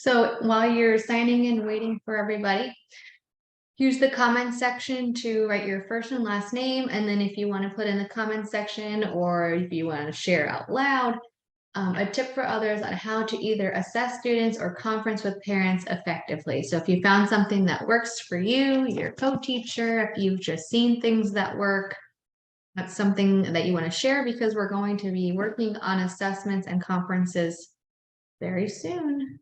So while you're signing in, waiting for everybody, use the comment section to write your first and last name. And then if you want to put in the comment section or if you want to share out loud, a tip for others on how to either assess students or conference with parents effectively. So if you found something that works for you, your co-teacher, if you've just seen things that work, that's something that you want to share because we're going to be working on assessments and conferences very soon.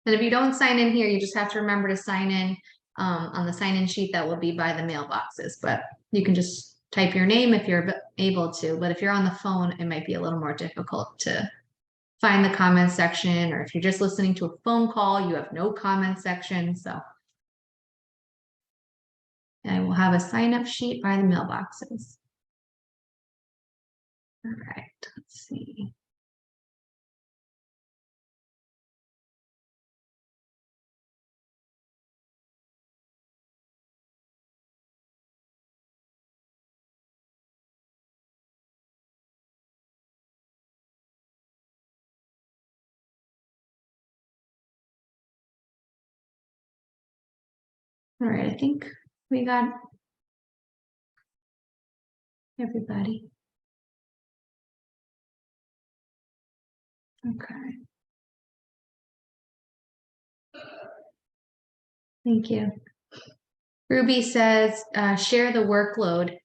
And if you don't sign in here, you just have to remember to sign in on the sign-in sheet that will be by the mailboxes. But you can just type your name if you're able to. But if you're on the phone, it might be a little more difficult to find the comment section. Or if you're just listening to a phone call, you have no comment section. So I will have a sign-up sheet by the mailboxes. All right, let's see. All right, I think we got everybody. Okay. Thank you. Ruby says, share the workload.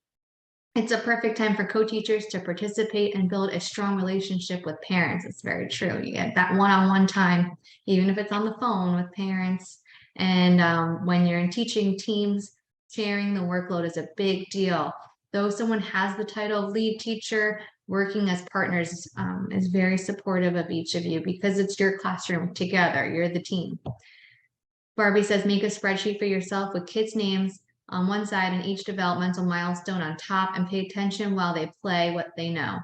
It's a perfect time for co-teachers to participate and build a strong relationship with parents. It's very true. You get that one-on-one time, even if it's on the phone with parents. And when you're in teaching teams, sharing the workload is a big deal. Though someone has the title of lead teacher, working as partners is very supportive of each of you because it's your classroom together. You're the team. Barbie says, make a spreadsheet for yourself with kids' names on one side and each developmental milestone on top, and pay attention while they play what they know.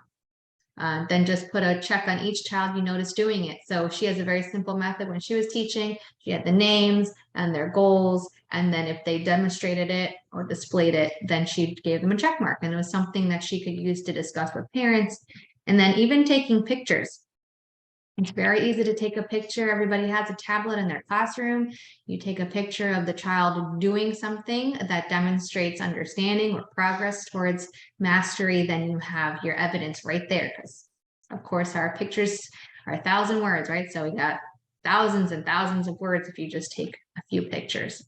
Then just put a check on each child you notice doing it. So she has a very simple method. When she was teaching, she had the names and their goals. And then if they demonstrated it or displayed it, then she gave them a check mark. And it was something that she could use to discuss with parents. And then even taking pictures. It's very easy to take a picture. Everybody has a tablet in their classroom. You take a picture of the child doing something that demonstrates understanding or progress towards mastery. Then you have your evidence right there. Because of course our pictures are 1,000 words, right? So we got thousands and thousands of words if you just take a few pictures.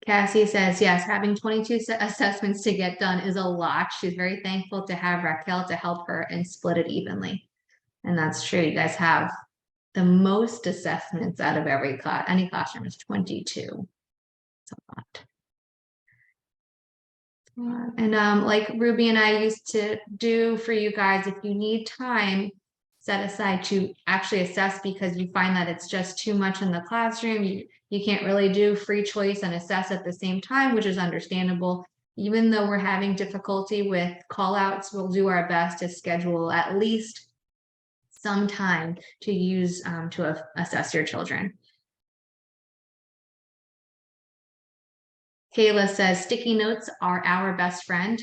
Cassie says, yes, having 22 assessments to get done is a lot. She's very thankful to have Raquel to help her and split it evenly. And that's true. You guys have the most assessments out of every class. Any classroom is 22. It's a lot. And like Ruby and I used to do for you guys, if you need time set aside to actually assess because you find that it's just too much in the classroom, you can't really do free choice and assess at the same time, which is understandable. Even though we're having difficulty with call outs, we'll do our best to schedule at least some time to use to assess your children. Kayla says, sticky notes are our best friend.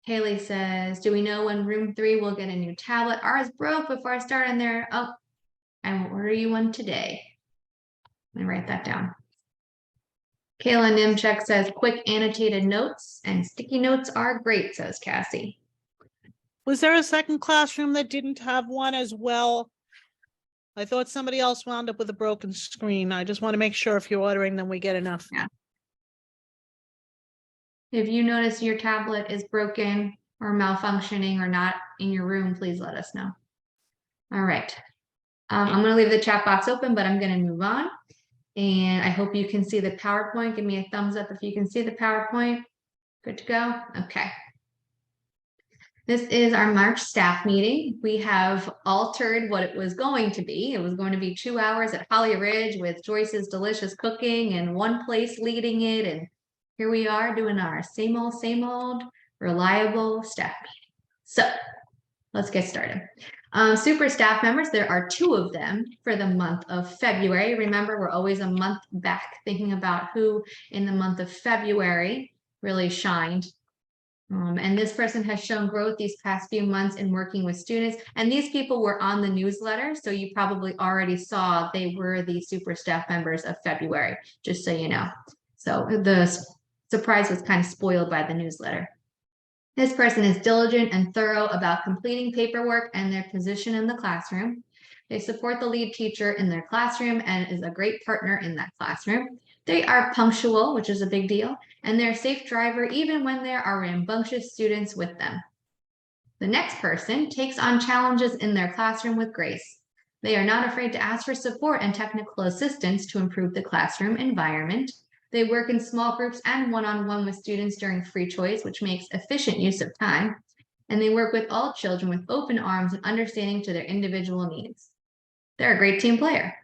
Haley says, do we know when room 3 will get a new tablet? Ours broke before I started in there. Oh, I will order you one today. Let me write that down. Kayla Nimchek says, quick annotated notes and sticky notes are great, says Cassie. Was there a second classroom that didn't have one as well? I thought somebody else wound up with a broken screen. I just want to make sure if you're ordering them, we get enough. Yeah. If you notice your tablet is broken or malfunctioning or not in your room, please let us know. All right. I'm going to leave the chat box open, but I'm going to move on. And I hope you can see the PowerPoint. Give me a thumbs up if you can see the PowerPoint. Good to go? Okay. This is our March staff meeting. We have altered what it was going to be. It was going to be 2 hours at Holly Ridge with Joyce's delicious cooking and one place leading it. And here we are doing our same old, reliable staff meeting. So let's get started. Super staff members, there are 2 of them for the month of February. Remember, we're always a month back thinking about who in the month of February really shined. And this person has shown growth these past few months in working with students. And these people were on the newsletter, so you probably already saw they were the super staff members of February, just so you know. So the surprise was kind of spoiled by the newsletter. This person is diligent and thorough about completing paperwork and their position in the classroom. They support the lead teacher in their classroom and is a great partner in that classroom. They are punctual, which is a big deal, and they're a safe driver even when there are rambunctious students with them. The next person takes on challenges in their classroom with grace. They are not afraid to ask for support and technical assistance to improve the classroom environment. They work in small groups and one-on-one with students during free choice, which makes efficient use of time. And they work with all children with open arms and understanding to their individual needs. They're a great team player.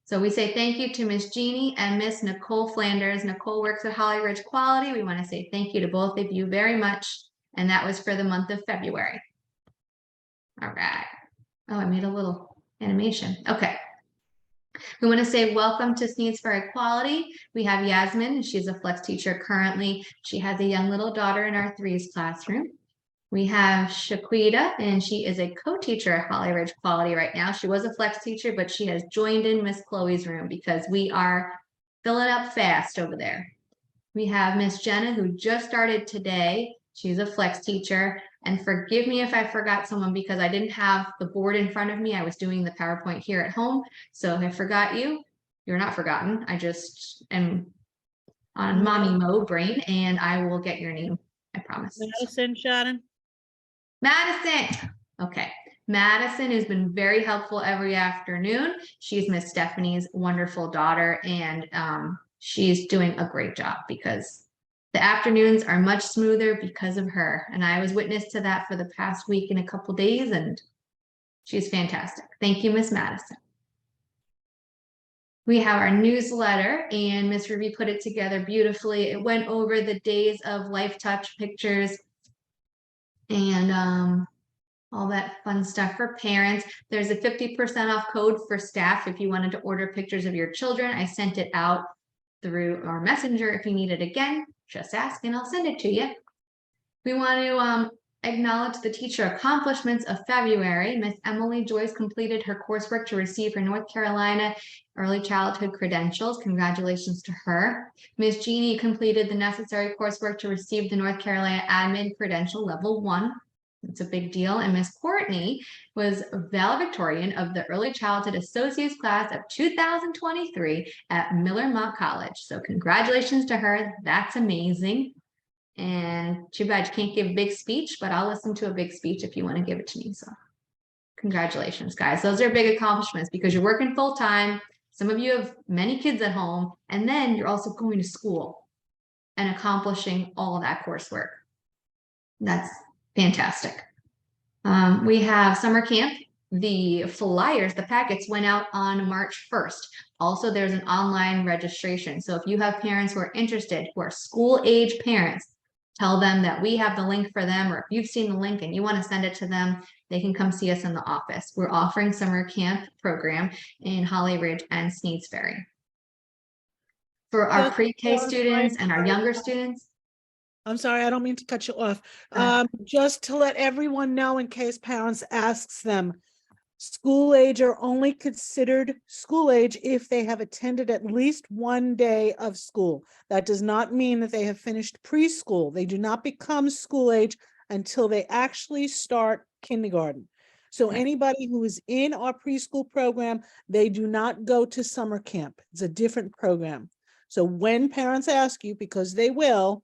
So we say thank you to Miss Jeannie and Miss Nicole Flanders. Nicole works at Holly Ridge Quality. We want to say thank you to both of you very much. And that was for the month of February. All right. Oh, I made a little animation. Okay. We want to say welcome to Sneeds for Equality. We have Yasmin, she's a flex teacher currently. She has a young little daughter in our 3s classroom. We have Shaquita, and she is a co-teacher at Holly Ridge Quality right now. She was a flex teacher, but she has joined in Miss Chloe's room because we are filling up fast over there. We have Miss Jenna, who just started today. She's a flex teacher. And forgive me if I forgot someone because I didn't have the board in front of me. I was doing the PowerPoint here at home. So if I forgot you, you're not forgotten. I just am on mommy mode brain and I will get your name. I promise. Madison, Shannon. Madison. Okay. Madison has been very helpful every afternoon. She's Miss Stephanie's wonderful daughter, and she's doing a great job because the afternoons are much smoother because of her. And I was witness to that for the past week and a couple days, and she's fantastic. Thank you, Miss Madison. We have our newsletter, and Miss Ruby put it together beautifully. It went over the days of Life Touch pictures and all that fun stuff for parents. There's a 50% off code for staff if you wanted to order pictures of your children. I sent it out through our messenger. If you need it again, just ask and I'll send it to you. We want to acknowledge the teacher accomplishments of February. Miss Emily Joyce completed her coursework to receive her North Carolina early childhood credentials. Congratulations to her. Miss Jeannie completed the necessary coursework to receive the North Carolina admin credential level 1. It's a big deal. And Miss Courtney was valedictorian of the Early Childhood Associates class of 2023 at Miller Mott College. So congratulations to her. That's amazing. And too bad you can't give a big speech, but I'll listen to a big speech if you want to give it to me. So congratulations, guys. Those are big accomplishments because you're working full time. Some of you have many kids at home, and then you're also going to school and accomplishing all of that coursework. That's fantastic. We have summer camp. The flyers, the packets went out on March 1st. Also, there's an online registration. So if you have parents who are interested, who are school age parents, tell them that we have the link for them, or if you've seen the link and you want to send it to them, they can come see us in the office. We're offering summer camp program in Holly Ridge and Sneeds Ferry. For our pre-K students and our younger students. I'm sorry, I don't mean to cut you off. Just to let everyone know in case parents asks them, school age are only considered school age if they have attended at least one day of school. That does not mean that they have finished preschool. They do not become school age until they actually start kindergarten. So anybody who is in our preschool program, they do not go to summer camp. It's a different program. So when parents ask you, because they will,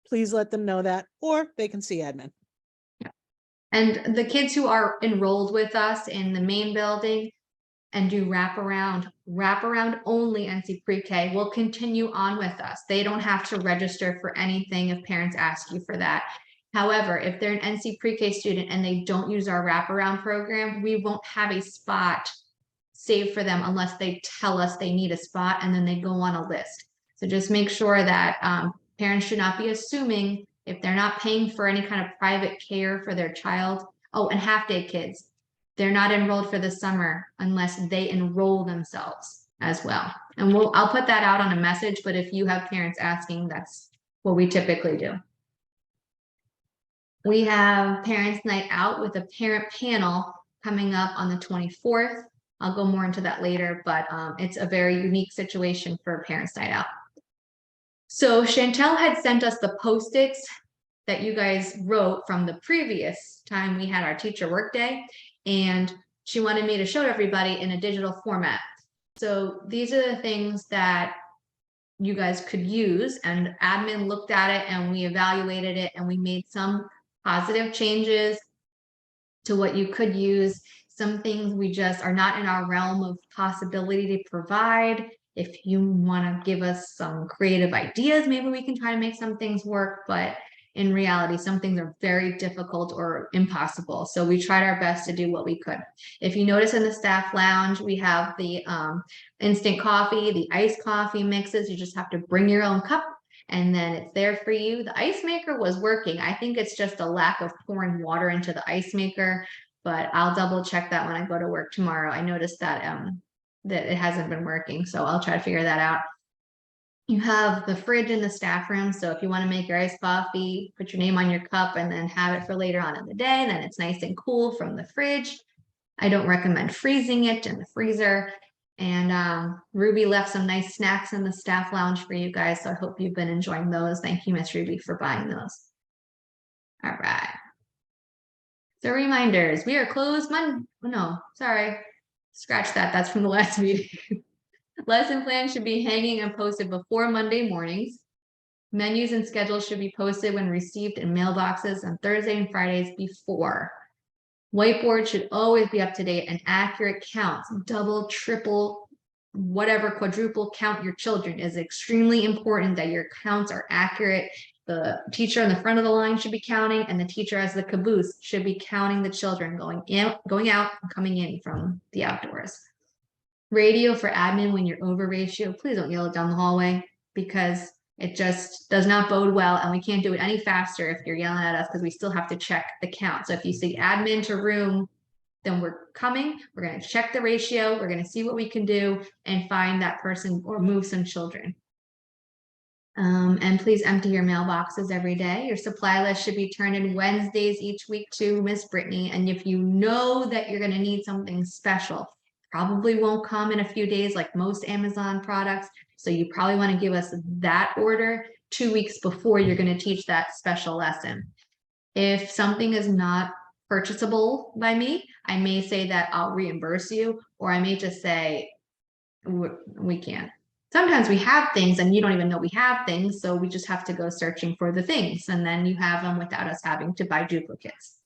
please let them know that, or they can see admin. And the kids who are enrolled with us in the main building and do wraparound only NC pre-K will continue on with us. They don't have to register for anything if parents ask you for that. However, if they're an NC pre-K student and they don't use our wraparound program, we won't have a spot saved for them unless they tell us they need a spot and then they go on a list. So just make sure that parents should not be assuming if they're not paying for any kind of private care for their child, Oh, and half-day kids. They're not enrolled for the summer unless they enroll themselves as well. And I'll put that out on a message, but if you have parents asking, that's what we typically do. We have Parents Night Out with a parent panel coming up on the 24th. I'll go more into that later, but it's a very unique situation for Parents Night Out. So Chantel had sent us the Post-its that you guys wrote from the previous time we had our teacher workday, and she wanted me to show everybody in a digital format. So these are the things that you guys could use, and admin looked at it and we evaluated it and we made some positive changes to what you could use. Some things we just are not in our realm of possibility to provide. If you want to give us some creative ideas, maybe we can try to make some things work, but in reality, some things are very difficult or impossible. So we tried our best to do what we could. If you notice in the staff lounge, we have the instant coffee, the iced coffee mixes. You just have to bring your own cup and then it's there for you. The ice maker was working. I think it's just a lack of pouring water into the ice maker, but I'll double check that when I go to work tomorrow. I noticed that that it hasn't been working, so I'll try to figure that out. You have the fridge in the staff room, so if you want to make your iced coffee, put your name on your cup and then have it for later on in the day, then it's nice and cool from the fridge. I don't recommend freezing it in the freezer. And Ruby left some nice snacks in the staff lounge for you guys, so I hope you've been enjoying those. Thank you, Miss Ruby, for buying those. All right. So reminders, we are closed Monday. Oh, no, sorry. Scratch that. That's from the last meeting. Lesson plans should be hanging and posted before Monday mornings. Menus and schedules should be posted when received in mailboxes on Thursday and Fridays before. Whiteboard should always be up to date and accurate counts, double, triple, whatever, quadruple count your children is extremely important that your counts are accurate. The teacher in the front of the line should be counting, and the teacher as the caboose should be counting the children going out and coming in from the outdoors. Radio for admin when you're over ratio, please don't yell it down the hallway because it just does not bode well, and we can't do it any faster if you're yelling at us because we still have to check the count. So if you say admin to room, then we're coming, we're going to check the ratio, we're going to see what we can do and find that person or move some children. And please empty your mailboxes every day. Your supply list should be turned in Wednesdays each week to Miss Brittany. And if you know that you're going to need something special, probably won't come in a few days like most Amazon products. So you probably want to give us that order 2 weeks before you're going to teach that special lesson. If something is not purchasable by me, I may say that I'll reimburse you, or I may just say we can't. Sometimes we have things and you don't even know we have things, so we just have to go searching for the things, and then you have them without us having to buy duplicates.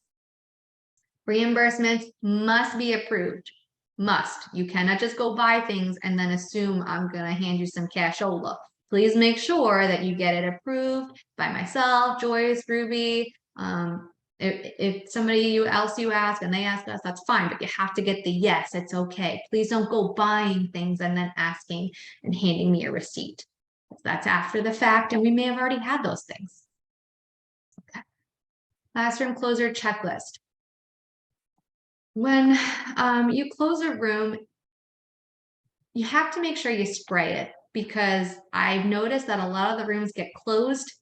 Reimbursements must be approved. Must. You cannot just go buy things and then assume I'm going to hand you some cashola. Please make sure that you get it approved by myself, Joyce, Ruby. If somebody else you ask and they ask us, that's fine, but you have to get the yes, it's okay. Please don't go buying things and then asking and handing me a receipt. That's after the fact, and we may have already had those things. Okay. Classroom closer checklist. When you close a room, you have to make sure you spray it, because I've noticed that a lot of the rooms get closed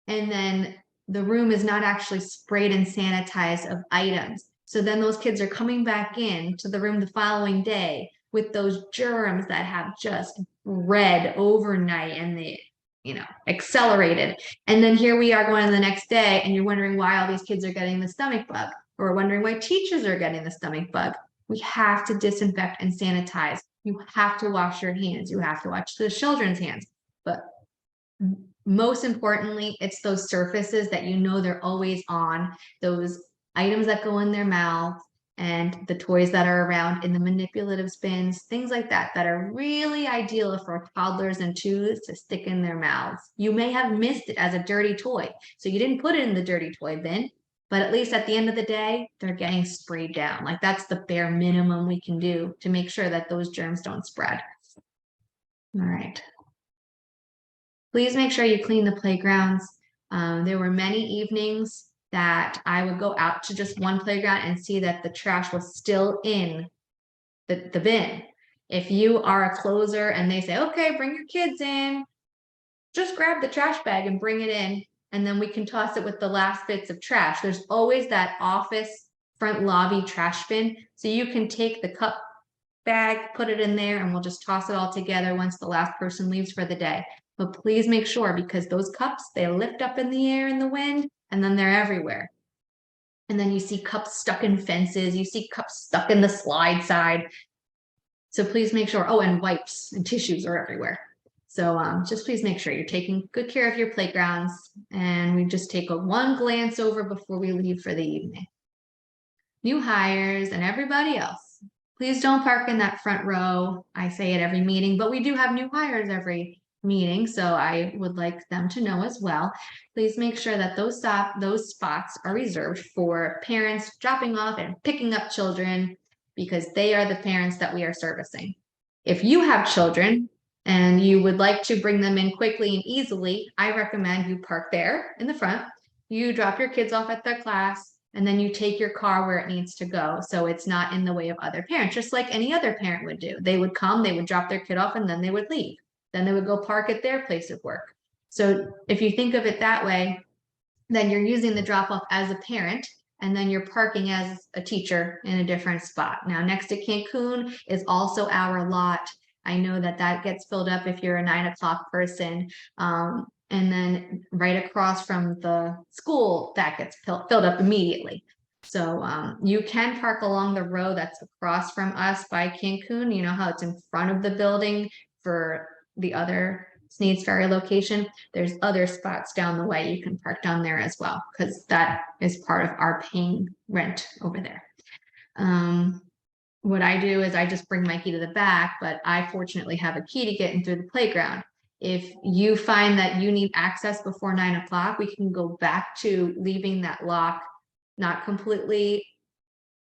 and then the room is not actually sprayed and sanitized of items. So then those kids are coming back in to the room the following day with those germs that have just bred overnight and they, accelerated. And then here we are going to the next day and you're wondering why all these kids are getting the stomach bug, or wondering why teachers are getting the stomach bug. We have to disinfect and sanitize. You have to wash your hands. You have to wash the children's hands. But most importantly, it's those surfaces that they're always on, those items that go in their mouth and the toys that are around in the manipulative bins, things like that, that are really ideal for toddlers and twos to stick in their mouths. You may have missed it as a dirty toy, so you didn't put it in the dirty toy bin, but at least at the end of the day, they're getting sprayed down. Like, that's the bare minimum we can do to make sure that those germs don't spread. All right. Please make sure you clean the playgrounds. There were many evenings that I would go out to just one playground and see that the trash was still in the bin. If you are a closer and they say, okay, bring your kids in, just grab the trash bag and bring it in, and then we can toss it with the last bits of trash. There's always that office front lobby trash bin, so you can take the cup bag, put it in there, and we'll just toss it all together once the last person leaves for the day. But please make sure, because those cups, they lift up in the air in the wind, and then they're everywhere. And then you see cups stuck in fences, you see cups stuck in the slide side. So please make sure, oh, and wipes and tissues are everywhere. So just please make sure you're taking good care of your playgrounds, and we just take a one glance over before we leave for the evening. New hires and everybody else, please don't park in that front row. I say it every meeting, but we do have new hires every meeting, so I would like them to know as well. Please make sure that those spots are reserved for parents dropping off and picking up children, because they are the parents that we are servicing. If you have children and you would like to bring them in quickly and easily, I recommend you park there in the front, you drop your kids off at their class, and then you take your car where it needs to go, so it's not in the way of other parents, just like any other parent would do. They would come, they would drop their kid off, and then they would leave. Then they would go park at their place of work. So if you think of it that way, then you're using the drop off as a parent, and then you're parking as a teacher in a different spot. Now, next to Cancun is also our lot. I know that that gets filled up if you're a 9 o'clock person. And then right across from the school, that gets filled up immediately. So you can park along the road that's across from us by Cancun. You know how it's in front of the building for the other Sneads Ferry location. There's other spots down the way you can park down there as well, because that is part of our paying rent over there. What I do is I just bring my key to the back, but I fortunately have a key to get in through the playground. If you find that you need access before 9 o'clock, we can go back to leaving that lock not completely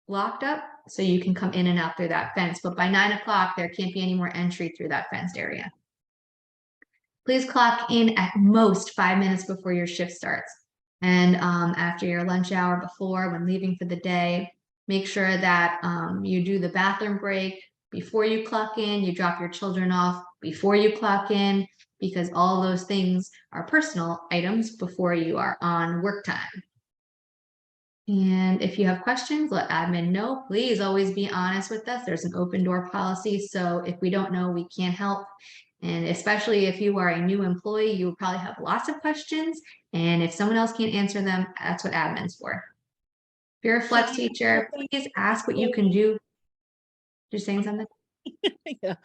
locked up, so you can come in and out through that fence. But by 9 o'clock, there can't be any more entry through that fenced area. Please clock in at most 5 minutes before your shift starts. And after your lunch hour, before, when leaving for the day, make sure that you do the bathroom break before you clock in, you drop your children off before you clock in, because all those things are personal items before you are on work time. And if you have questions, let admin know. Please always be honest with us. There's an open door policy, so if we don't know, we can't help. And especially if you are a new employee, you will probably have lots of questions. And if someone else can't answer them, that's what admin's for. If you're a flex teacher, please ask what you can do. You're saying something? Yeah.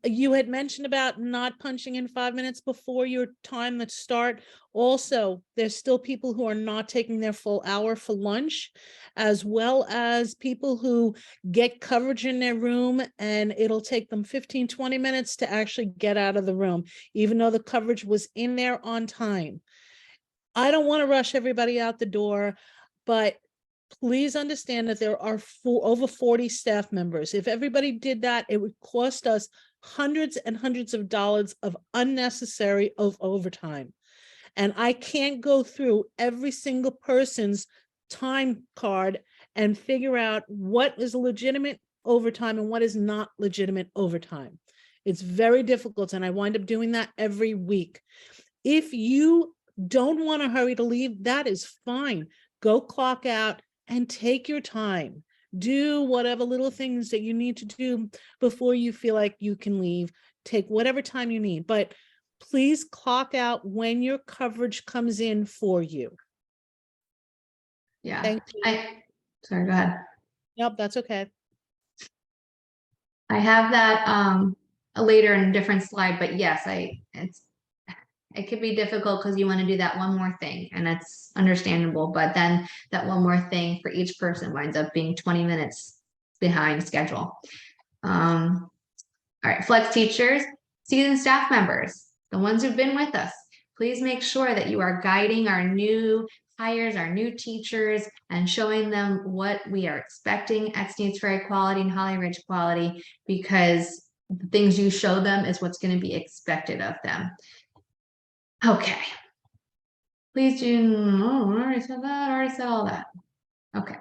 You had mentioned about not punching in 5 minutes before your time to start. Also, there's still people who are not taking their full hour for lunch, as well as people who get coverage in their room and it'll take them 15, 20 minutes to actually get out of the room, even though the coverage was in there on time. I don't want to rush everybody out the door, but please understand that there are over 40 staff members. If everybody did that, it would cost us hundreds and hundreds of dollars of unnecessary overtime. And I can't go through every single person's time card and figure out what is legitimate overtime and what is not legitimate overtime. It's very difficult, and I wind up doing that every week. If you don't want to hurry to leave, that is fine. Go clock out and take your time. Do whatever little things that you need to do before you feel like you can leave. Take whatever time you need, but please clock out when your coverage comes in for you. Yeah. Thank you. Sorry, go ahead. Nope, that's okay. I have that later in a different slide, but yes, it could be difficult because you want to do that one more thing, and that's understandable, but then that one more thing for each person winds up being 20 minutes behind schedule. All right, flex teachers, seasoned staff members, the ones who've been with us, please make sure that you are guiding our new hires, our new teachers, and showing them what we are expecting at Sneads Ferry quality and Holly Ridge quality, because the things you show them is what's going to be expected of them. Okay. Please do, oh, I already said that, I already said all that. Okay.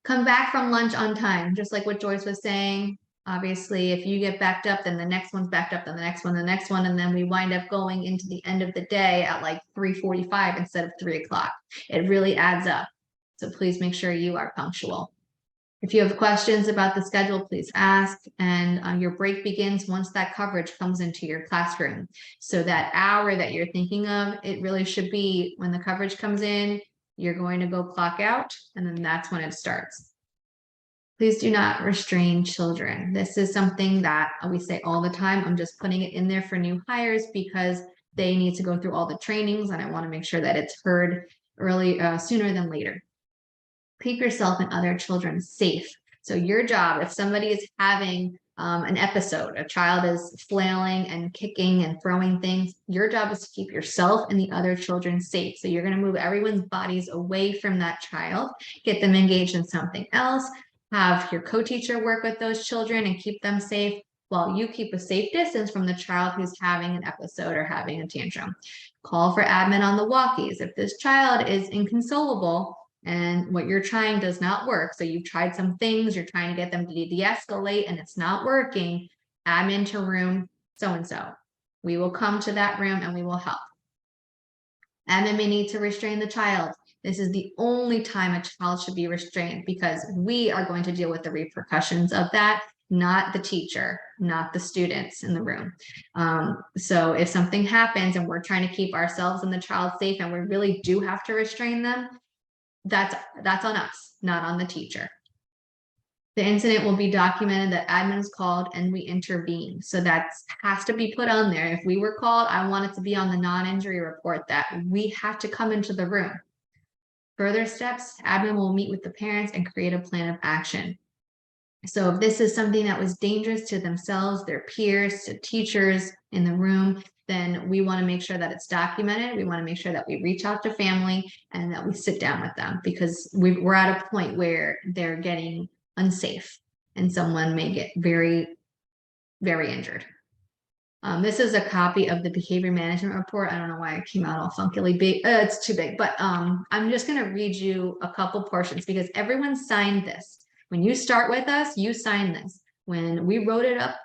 Come back from lunch on time, just like what Joyce was saying. Obviously, if you get backed up, then the next one's backed up, then the next one, and then we wind up going into the end of the day at like 3:45 instead of 3 o'clock. It really adds up. So please make sure you are punctual. If you have questions about the schedule, please ask. And your break begins once that coverage comes into your classroom. So that hour that you're thinking of, it really should be when the coverage comes in, you're going to go clock out, and then that's when it starts. Please do not restrain children. This is something that we say all the time. I'm just putting it in there for new hires because they need to go through all the trainings, and I want to make sure that it's heard early, sooner than later. Keep yourself and other children safe. So your job, if somebody is having an episode, a child is flailing and kicking and throwing things, your job is to keep yourself and the other children safe. So you're going to move everyone's bodies away from that child, get them engaged in something else, have your co-teacher work with those children and keep them safe while you keep a safe distance from the child who's having an episode or having a tantrum. Call for admin on the walkies. If this child is inconsolable and what you're trying does not work, so you've tried some things, you're trying to get them to de-escalate and it's not working, admin to room so-and-so. We will come to that room and we will help. Admin may need to restrain the child. This is the only time a child should be restrained because we are going to deal with the repercussions of that, not the teacher, not the students in the room. So if something happens and we're trying to keep ourselves and the child safe and we really do have to restrain them, that's on us, not on the teacher. The incident will be documented that admin is called and we intervene. So that has to be put on there. If we were called, I want it to be on the non-injury report that we have to come into the room. Further steps, admin will meet with the parents and create a plan of action. So if this is something that was dangerous to themselves, their peers, to teachers in the room, then we want to make sure that it's documented. We want to make sure that we reach out to family and that we sit down with them because we're at a point where they're getting unsafe and someone may get very, very injured. This is a copy of the behavior management report. I don't know why it came out all funkily big. It's too big, but I'm just going to read you a couple portions because everyone signed this. When you start with us, you sign this. When we wrote it up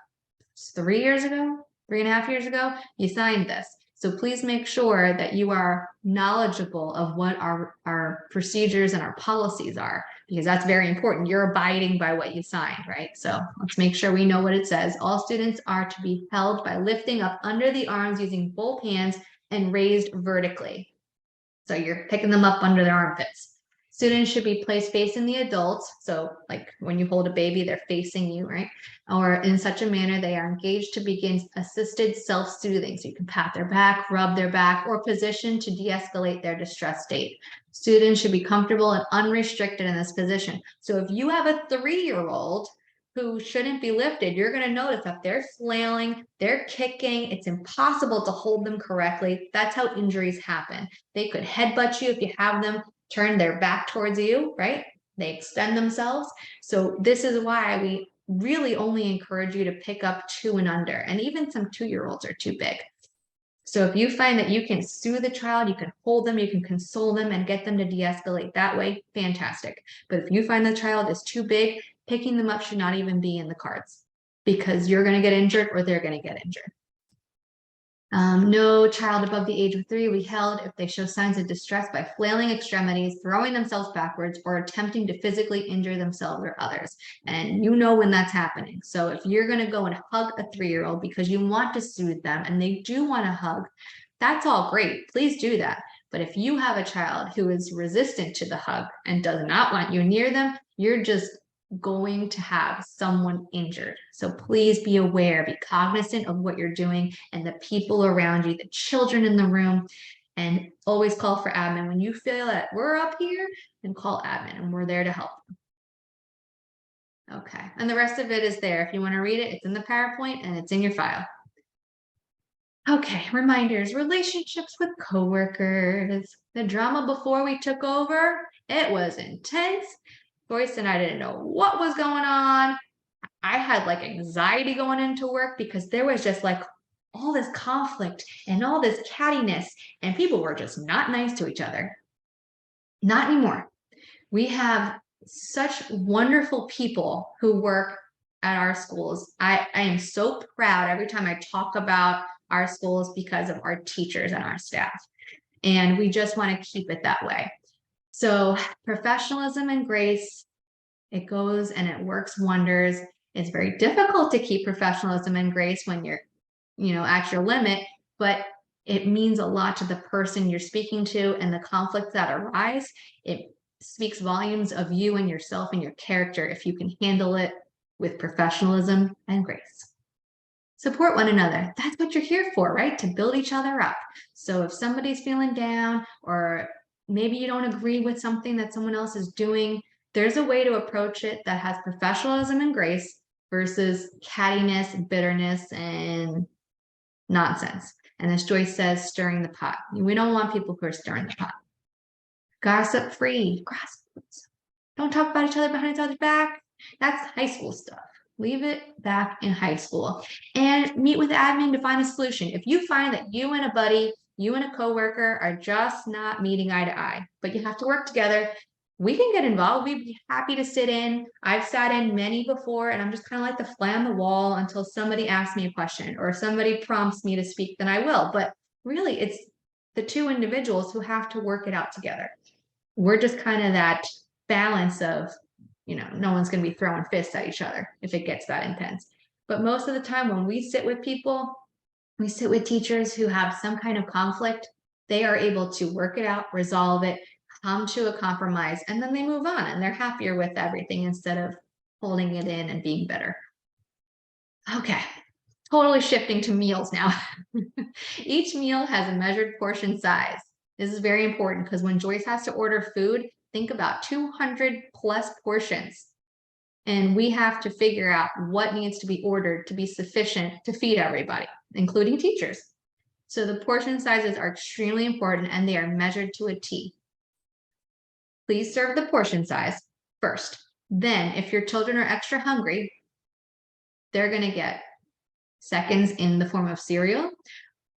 3 years ago, 3.5 years ago, you signed this. So please make sure that you are knowledgeable of what our procedures and our policies are, because that's very important. You're abiding by what you signed, right? So let's make sure we know what it says. All students are to be held by lifting up under the arms using both hands and raised vertically. So you're picking them up under their armpits. Students should be placed facing the adults. So like when you hold a baby, they're facing you, right? Or in such a manner, they are engaged to begin assisted self-soothing. So you can pat their back, rub their back, or position to de-escalate their distress state. Students should be comfortable and unrestricted in this position. So if you have a 3-year-old who shouldn't be lifted, you're going to notice that they're flailing, they're kicking. It's impossible to hold them correctly. That's how injuries happen. They could headbutt you if you have them turn their back towards you, right? They extend themselves. So this is why we really only encourage you to pick up 2 and under, and even some 2-year-olds are too big. So if you find that you can soothe the child, you can hold them, you can console them and get them to de-escalate that way, fantastic. But if you find the child is too big, picking them up should not even be in the cards because you're going to get injured or they're going to get injured. No child above the age of 3 will be held if they show signs of distress by flailing extremities, throwing themselves backwards, or attempting to physically injure themselves or others. And you know when that's happening. So if you're going to go and hug a 3-year-old because you want to soothe them and they do want to hug, that's all great. Please do that. But if you have a child who is resistant to the hug and does not want you near them, you're just going to have someone injured. So please be aware, be cognizant of what you're doing and the people around you, the children in the room, and always call for admin. When you feel that we're up here, then call admin and we're there to help. Okay, and the rest of it is there. If you want to read it, it's in the PowerPoint and it's in your file. Okay, reminders, relationships with coworkers. The drama before we took over, it was intense. Joyce and I didn't know what was going on. I had like anxiety going into work because there was just like all this conflict and all this cattiness, and people were just not nice to each other. Not anymore. We have such wonderful people who work at our schools. I am so proud every time I talk about our schools because of our teachers and our staff. And we just want to keep it that way. So professionalism and grace, it goes and it works wonders. It's very difficult to keep professionalism and grace when you're, at your limit, but it means a lot to the person you're speaking to, and the conflicts that arise. It speaks volumes of you and yourself and your character if you can handle it with professionalism and grace. Support one another. That's what you're here for, right? To build each other up. So if somebody's feeling down, or maybe you don't agree with something that someone else is doing, there's a way to approach it that has professionalism and grace versus cattiness, bitterness, and nonsense. And as Joyce says, stirring the pot. We don't want people who are stirring the pot. Gossip free. Don't talk about each other behind each other's back. That's high school stuff. Leave it back in high school. And meet with admin to find a solution. If you find that you and a buddy, you and a coworker are just not meeting eye to eye, but you have to work together, we can get involved. We'd be happy to sit in. I've sat in many before, and I'm just kind of like the fly on the wall until somebody asks me a question or somebody prompts me to speak, then I will. But really, it's the two individuals who have to work it out together. We're just kind of that balance of, no one's going to be throwing fists at each other if it gets that intense. But most of the time when we sit with people, we sit with teachers who have some kind of conflict, they are able to work it out, resolve it, come to a compromise, and then they move on and they're happier with everything instead of holding it in and being bitter. Okay, totally shifting to meals now. Each meal has a measured portion size. This is very important because when Joyce has to order food, think about 200 plus portions. And we have to figure out what needs to be ordered to be sufficient to feed everybody, including teachers. So the portion sizes are extremely important and they are measured to a T. Please serve the portion size first. Then, if your children are extra hungry, they're going to get seconds in the form of cereal,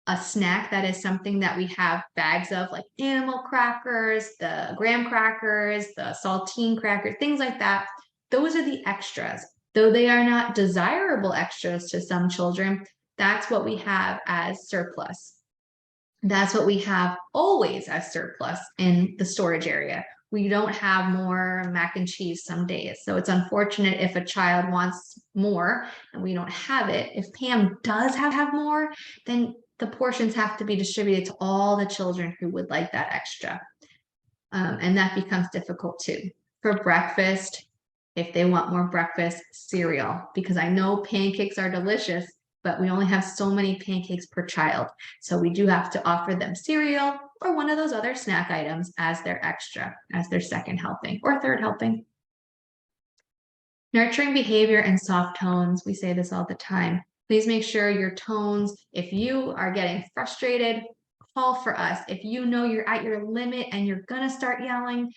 a snack that is something that we have bags of, like animal crackers, the graham crackers, the saltine crackers, things like that. Those are the extras. Though they are not desirable extras to some children, that's what we have as surplus. That's what we have always as surplus in the storage area. We don't have more mac and cheese some days. So it's unfortunate if a child wants more and we don't have it. If Pam does have more, then the portions have to be distributed to all the children who would like that extra. And that becomes difficult too. For breakfast, if they want more breakfast, cereal, because I know pancakes are delicious, but we only have so many pancakes per child. So we do have to offer them cereal or one of those other snack items as their extra, as their second helping or third helping. Nurturing behavior and soft tones. We say this all the time. Please make sure your tones, if you are getting frustrated, call for us. If you know you're at your limit and you're gonna start yelling,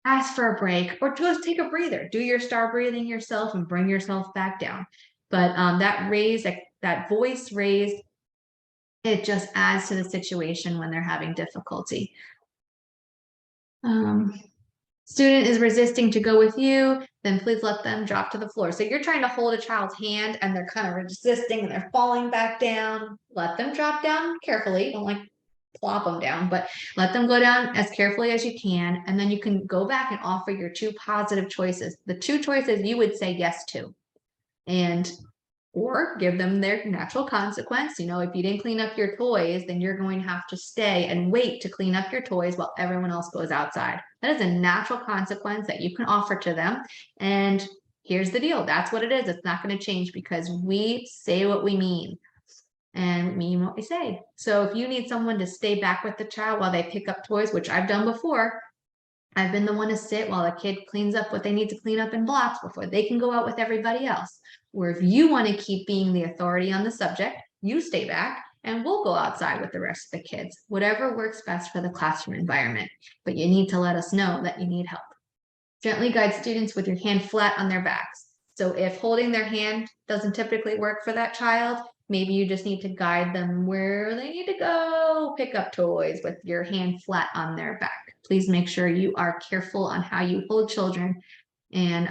ask for a break or just take a breather. Do your star breathing yourself and bring yourself back down. But that voice raised, it just adds to the situation when they're having difficulty. Student is resisting to go with you, then please let them drop to the floor. So you're trying to hold a child's hand and they're kind of resisting and they're falling back down. Let them drop down carefully. Don't like plop them down, but let them go down as carefully as you can. And then you can go back and offer your two positive choices. The two choices you would say yes to. Or give them their natural consequence. If you didn't clean up your toys, then you're going to have to stay and wait to clean up your toys while everyone else goes outside. That is a natural consequence that you can offer to them. And here's the deal. That's what it is. It's not going to change because we say what we mean and mean what we say. So if you need someone to stay back with the child while they pick up toys, which I've done before, I've been the one to sit while the kid cleans up what they need to clean up in blocks before they can go out with everybody else. Or if you want to keep being the authority on the subject, you stay back and we'll go outside with the rest of the kids. Whatever works best for the classroom environment. But you need to let us know that you need help. Gently guide students with your hand flat on their backs. So if holding their hand doesn't typically work for that child, Maybe you just need to guide them where they need to go pick up toys with your hand flat on their back. Please make sure you are careful on how you hold children, and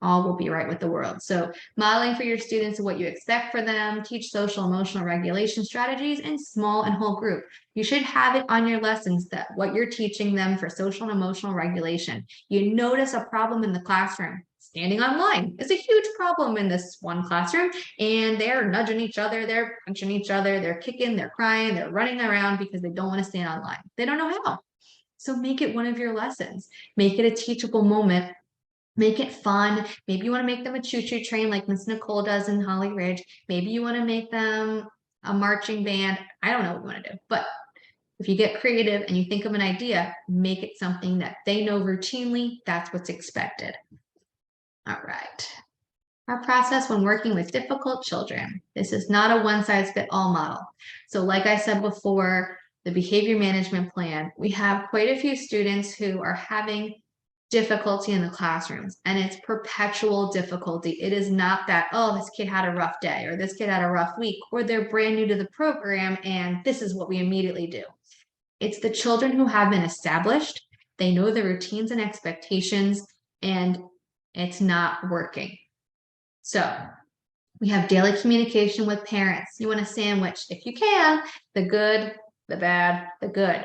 all will be right with the world. So modeling for your students what you expect for them, teach social emotional regulation strategies in small and whole group. You should have it on your lessons that what you're teaching them for social and emotional regulation. You notice a problem in the classroom. Standing on line is a huge problem in this one classroom, and they're nudging each other, they're punching each other, they're kicking, they're crying, they're running around because they don't want to stand on line. They don't know how. So make it one of your lessons. Make it a teachable moment. Make it fun. Maybe you want to make them a choo-choo train like Miss Nicole does in Holly Ridge. Maybe you want to make them a marching band. I don't know what you want to do, but if you get creative and you think of an idea, make it something that they know routinely. That's what's expected. All right. Our process when working with difficult children. This is not a one-size-fits-all model. So like I said before, the behavior management plan, we have quite a few students who are having difficulty in the classrooms, and it's perpetual difficulty. It is not that, oh, this kid had a rough day or this kid had a rough week, or they're brand new to the program and this is what we immediately do. It's the children who have been established. They know the routines and expectations, and it's not working. So we have daily communication with parents. You want to sandwich, if you can, the good, the bad, the good.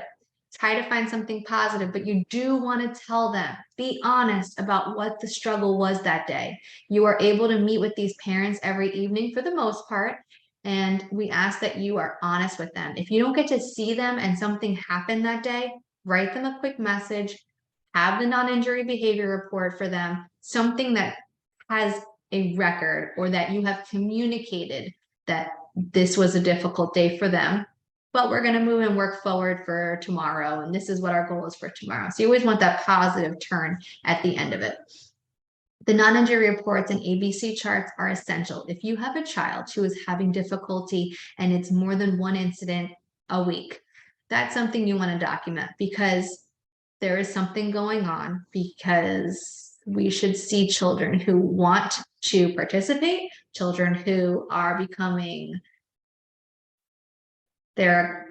Try to find something positive, but you do want to tell them, be honest about what the struggle was that day. You are able to meet with these parents every evening for the most part, and we ask that you are honest with them. If you don't get to see them and something happened that day, write them a quick message, have the non-injury behavior report for them, something that has a record or that you have communicated that this was a difficult day for them, but we're going to move and work forward for tomorrow. And this is what our goal is for tomorrow. So you always want that positive turn at the end of it. The non-injury reports and ABC charts are essential. If you have a child who is having difficulty and it's more than one incident a week, that's something you want to document, because there is something going on, because we should see children who want to participate, children who are becoming they're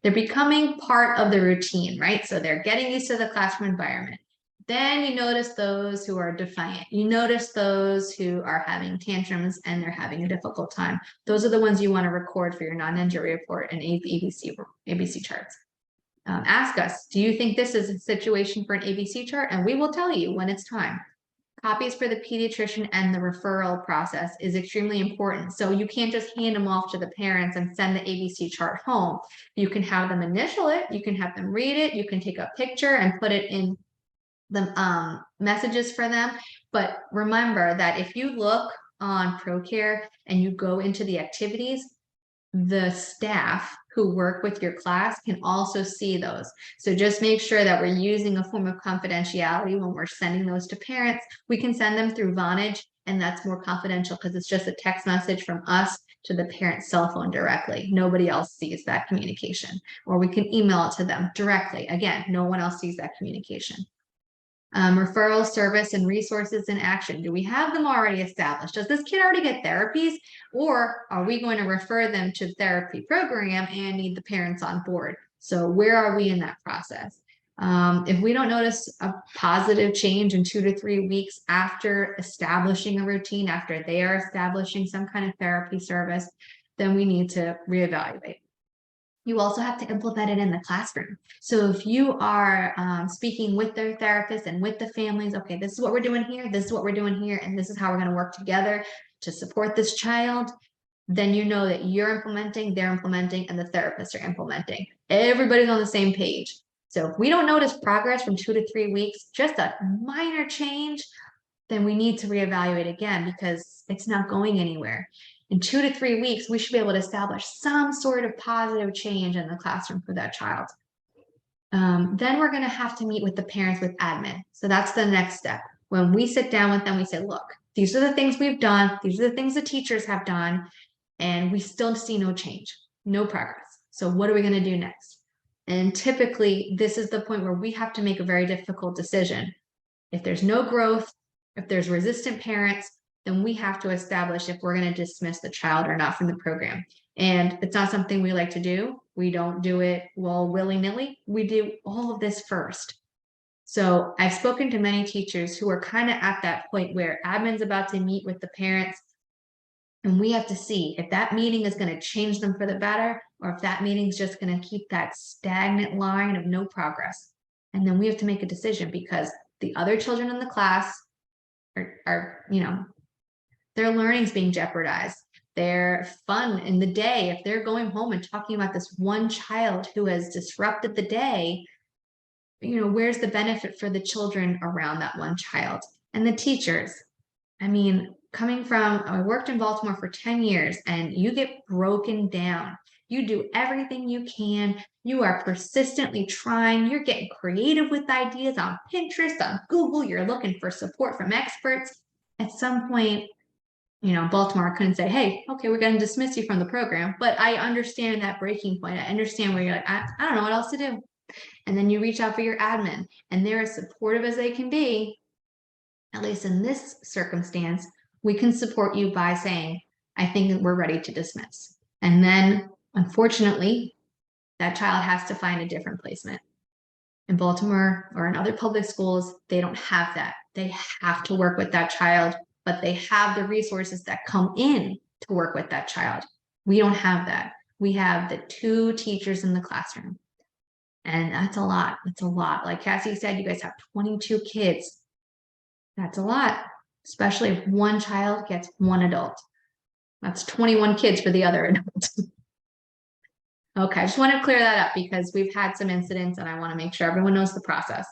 becoming part of the routine, right? So they're getting used to the classroom environment. Then you notice those who are defiant. You notice those who are having tantrums and they're having a difficult time. Those are the ones you want to record for your non-injury report and ABC charts. Ask us, do you think this is a situation for an ABC chart? And we will tell you when it's time. Copies for the pediatrician and the referral process is extremely important. So you can't just hand them off to the parents and send the ABC chart home. You can have them initial it, you can have them read it, you can take a picture and put it in the messages for them. But remember that if you look on ProCare and you go into the activities, the staff who work with your class can also see those. So just make sure that we're using a form of confidentiality when we're sending those to parents. We can send them through Vonage, and that's more confidential because it's just a text message from us to the parent's cell phone directly. Nobody else sees that communication. Or we can email it to them directly. Again, no one else sees that communication. Referral service and resources in action. Do we have them already established? Does this kid already get therapies, or are we going to refer them to therapy program and need the parents on board? So where are we in that process? If we don't notice a positive change in 2 to 3 weeks after establishing a routine, after they are establishing some kind of therapy service, then we need to reevaluate. You also have to implement it in the classroom. So if you are speaking with their therapist and with the families, okay, this is what we're doing here, this is what we're doing here, and this is how we're going to work together to support this child, then you know that you're implementing, they're implementing, and the therapists are implementing. Everybody's on the same page. So if we don't notice progress from 2 to 3 weeks, just a minor change, then we need to reevaluate again, because it's not going anywhere. In 2 to 3 weeks, we should be able to establish some sort of positive change in the classroom for that child. Then we're going to have to meet with the parents with admin. So that's the next step. When we sit down with them, we say, look, these are the things we've done. These are the things the teachers have done. And we still see no change, no progress. So what are we going to do next? And typically, this is the point where we have to make a very difficult decision. If there's no growth, if there's resistant parents, then we have to establish if we're going to dismiss the child or not from the program. And it's not something we like to do. We don't do it willy-nilly. We do all of this first. So I've spoken to many teachers who are kind of at that point where admin's about to meet with the parents, and we have to see if that meeting is going to change them for the better, or if that meeting is just going to keep that stagnant line of no progress. And then we have to make a decision, because the other children in the class are their learning's being jeopardized. Their fun in the day, if they're going home and talking about this one child who has disrupted the day, where's the benefit for the children around that one child? And the teachers, I mean, I worked in Baltimore for 10 years, and you get broken down. You do everything you can. You are persistently trying. You're getting creative with ideas on Pinterest, on Google. You're looking for support from experts. At some point, Baltimore couldn't say, hey, okay, we're going to dismiss you from the program. But I understand that breaking point. I understand where you're like, I don't know what else to do. And then you reach out for your admin, and they're as supportive as they can be. At least in this circumstance, we can support you by saying, I think that we're ready to dismiss. And then, unfortunately, that child has to find a different placement. In Baltimore or in other public schools, they don't have that. They have to work with that child, but they have the resources that come in to work with that child. We don't have that. We have the 2 teachers in the classroom. And that's a lot. It's a lot. Like Cassie said, you guys have 22 kids. That's a lot, especially if one child gets one adult. That's 21 kids for the other adult. Okay, I just want to clear that up because we've had some incidents, and I want to make sure everyone knows the process.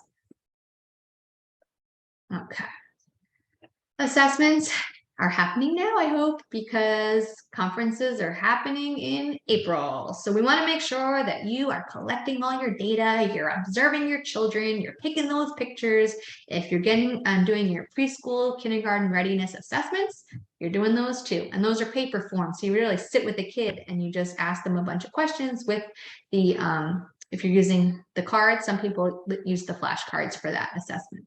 Okay. Assessments are happening now, I hope, because conferences are happening in April. So we want to make sure that you are collecting all your data, you're observing your children, you're picking those pictures. If you're doing your preschool, kindergarten readiness assessments, you're doing those too. And those are paper forms. So you really sit with the kid and you just ask them a bunch of questions with the, if you're using the cards, some people use the flashcards for that assessment.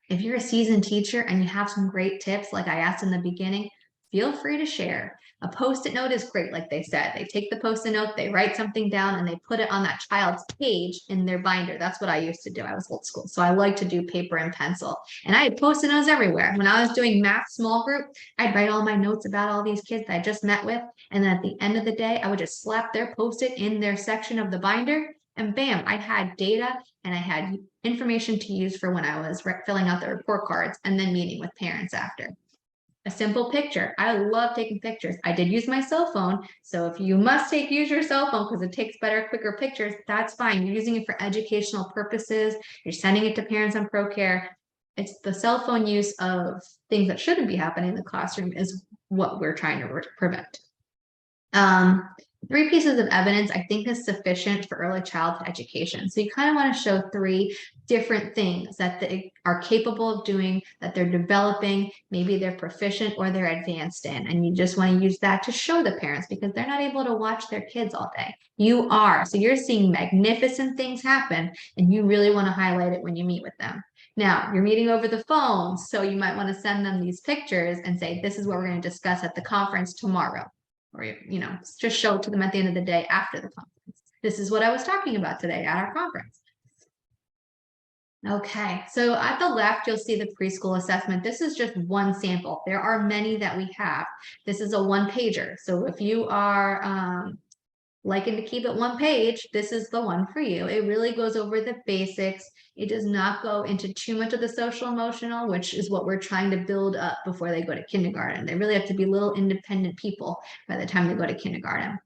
If you're a seasoned teacher and you have some great tips, like I asked in the beginning, feel free to share. A Post-it note is great, like they said. They take the Post-it note, they write something down, and they put it on that child's page in their binder. That's what I used to do. I was old school, so I like to do paper and pencil. And I had Post-it notes everywhere. When I was doing math small group, I'd write all my notes about all these kids that I just met with, and then at the end of the day, I would just slap their Post-it in their section of the binder, and bam, I had data and I had information to use for when I was filling out the report cards and then meeting with parents after. A simple picture. I love taking pictures. I did use my cell phone. So if you must use your cell phone because it takes better, quicker pictures, that's fine. You're using it for educational purposes. You're sending it to parents on ProCare. It's the cell phone use of things that shouldn't be happening in the classroom is what we're trying to prevent. 3 pieces of evidence I think is sufficient for early childhood education. So you kind of want to show 3 different things that they are capable of doing, that they're developing, maybe they're proficient or they're advanced in. And you just want to use that to show the parents because they're not able to watch their kids all day. You are. So you're seeing magnificent things happen and you really want to highlight it when you meet with them. Now, you're meeting over the phone, so you might want to send them these pictures and say, this is what we're going to discuss at the conference tomorrow. Or, just show it to them at the end of the day after the conference. This is what I was talking about today at our conference. Okay, so at the left, you'll see the preschool assessment. This is just one sample. There are many that we have. This is a 1-pager. So if you are liking to keep it 1 page, this is the one for you. It really goes over the basics. It does not go into too much of the social emotional, which is what we're trying to build up before they go to kindergarten. They really have to be little independent people by the time they go to kindergarten.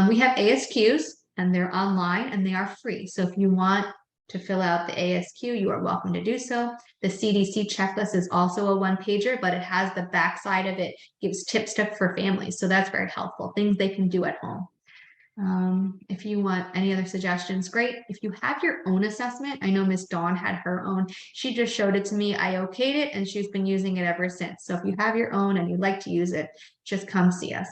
We have ASQs and they're online and they are free. So if you want to fill out the ASQ, you are welcome to do so. The CDC checklist is also a 1-pager, but it has the backside of it, gives tips for families. So that's very helpful, things they can do at home. If you want any other suggestions, great. If you have your own assessment, I know Miss Dawn had her own. She just showed it to me. I okayed it and she's been using it ever since. So if you have your own and you'd like to use it, just come see us.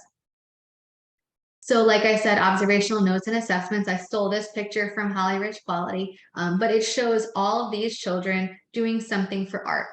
So like I said, observational notes and assessments. I stole this picture from Holly Rich Quality, but it shows all of these children doing something for art.